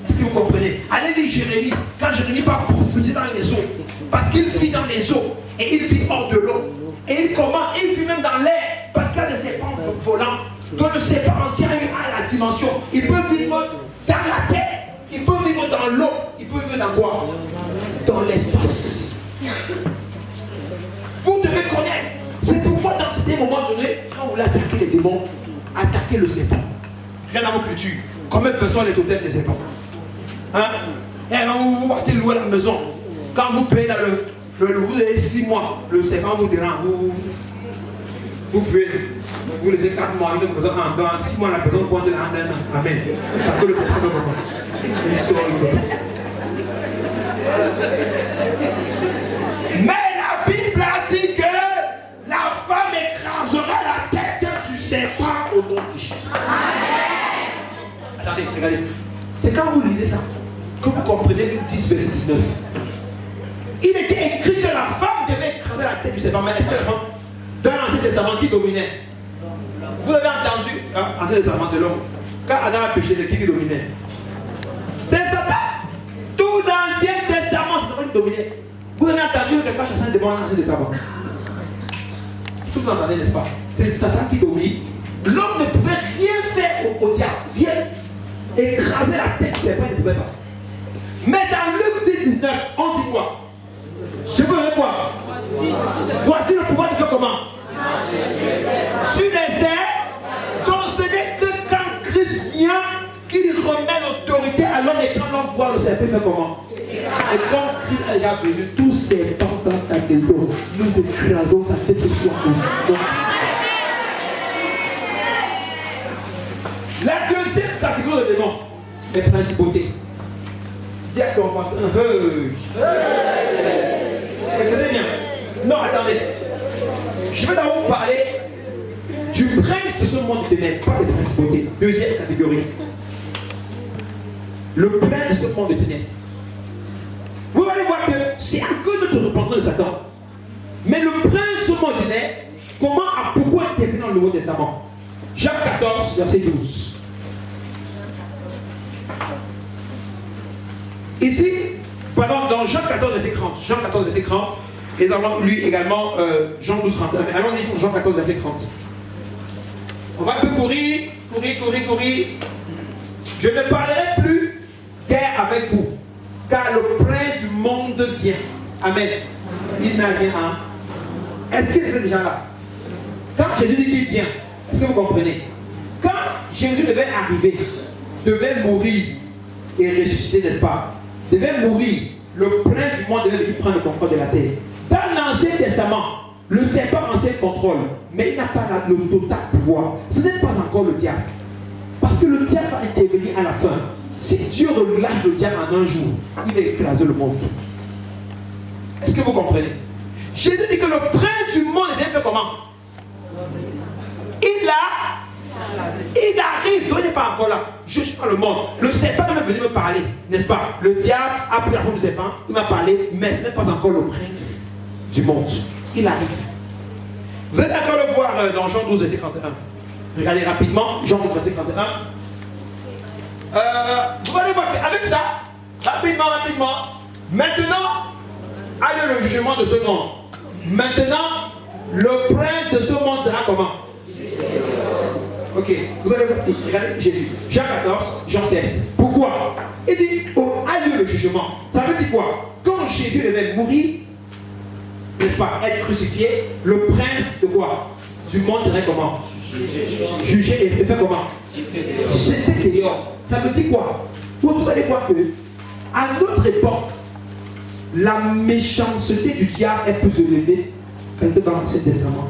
Est-ce que vous comprenez? Allez lire Jérémie. Quand Jérémie va prophétiser dans les eaux, parce qu'il vit dans les eaux et il vit hors de l'eau. Et il comment? Il vit même dans l'air, parce qu'il y a des serpents volants. Donc le serpent ancien a la dimension. Il peut vivre dans la terre, il peut vivre dans l'eau, il peut vivre dans quoi? Dans l'espace. Vous devez connaître. C'est pourquoi dans ce moment donné, quand vous voulez attaquer les démons, attaquez le serpent. Rien dans vos cultures. Combien de personnes les totems des serpents? Hein? Et alors vous partez louer la maison. Quand vous payez là, vous avez 6 mois, le serpent vous dérange. Vous payez. Vous laissez 4 mois, dans 6 mois la personne prend de l'âme. Amen. Parce que le serpent va comment? Il sort, il sort. Mais la Bible a dit que la femme écrasera la tête du serpent au nom de Jésus. Attendez, regardez. C'est quand vous lisez ça que vous comprenez Luc 10, verset 19. Il était écrit que la femme devait écraser la tête du serpent. Mais est-ce que la femme, dans l'Ancien Testament, qui dominait? Vous avez entendu, Ancien Testament, c'est l'homme. Quand Adam a péché, c'est qui dominait? C'est Satan. Tout l'Ancien Testament, c'est Satan qui dominait. Vous avez entendu que quelqu'un chassait des démons dans l'Ancien Testament? Tout vous entendez, n'est-ce pas? C'est Satan qui domine. L'homme ne pouvait rien faire au diable. Rien. Écraser la tête du serpent, il ne pouvait pas. Mais dans Luc 10, 19, on dit quoi? Je veux dire quoi? Voici le pouvoir de Dieu comment? Sur les airs. Donc ce n'est que quand Christ vient qu'il remet l'autorité à l'homme, et quand l'homme voit le serpent, il fait comment? Et quand Christ est déjà venu, tout serpent dans ta maison, nous écrasons sa tête ce soir. La deuxième catégorie de démons, les principautés. Dis à ton voisin, écoutez bien. Non, attendez. Je vais d'abord parler du prince de ce monde de ténèbres, pas des principautés. Deuxième catégorie. Le prince de ce monde de ténèbres. Vous allez voir que c'est à cause de notre repentance de Satan. Mais le prince de ce monde de ténèbres, pourquoi intervenir dans le Nouveau Testament? Jacques 14, verset 12. Ici, pardon, dans Jean 14, verset 30. Jean 14, verset 30. Et dans lui également, Jean 12, 31. Mais allons-y pour Jean 14, verset 30. On va un peu courir. Je ne parlerai plus guère avec vous, car le prince du monde vient. Amen. Il n'a rien. Hein? Est-ce qu'il était déjà là? Quand Jésus dit qu'il vient, est-ce que vous comprenez? Quand Jésus devait arriver, devait mourir et ressusciter, n'est-ce pas? Devait mourir, le prince du monde devait venir prendre le contrôle de la terre. Dans l'Ancien Testament, le serpent ancien contrôle, mais il n'a pas le total pouvoir. Ce n'est pas encore le diable. Parce que le diable va intervenir à la fin. Si Dieu relâche le diable en un jour, il va écraser le monde. Est-ce que vous comprenez? Jésus dit que le prince du monde est fait comment? Il arrive, il n'est pas encore là. Je suis dans le monde. Le serpent est venu me parler, n'est-ce pas? Le diable a pris la forme du serpent, il m'a parlé, mais ce n'est pas encore le prince du monde. Il arrive. Vous allez encore le voir dans Jean 12, verset 31. Regardez rapidement, Jean 12, verset 31. Vous allez voir qu'avec ça, rapidement, maintenant, a lieu le jugement de ce monde. Maintenant, le prince de ce monde sera comment? Ok, vous allez voir, regardez Jésus. Jean 14, Jean 16. Pourquoi? Il dit, a lieu le jugement. Ça veut dire quoi? Quand Jésus devait mourir, n'est-ce pas, être crucifié, le prince de quoi? Du monde serait comment? Jugé et fait comment? Jeté dehors. Ça veut dire quoi? Vous allez voir que, à notre époque, la méchanceté du diable est plus élevée que dans l'Ancien Testament.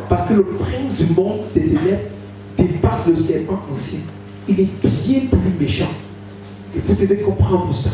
Parce que le prince du monde des ténèbres dépasse le serpent ancien. Il est bien plus méchant. Et vous devez comprendre ça.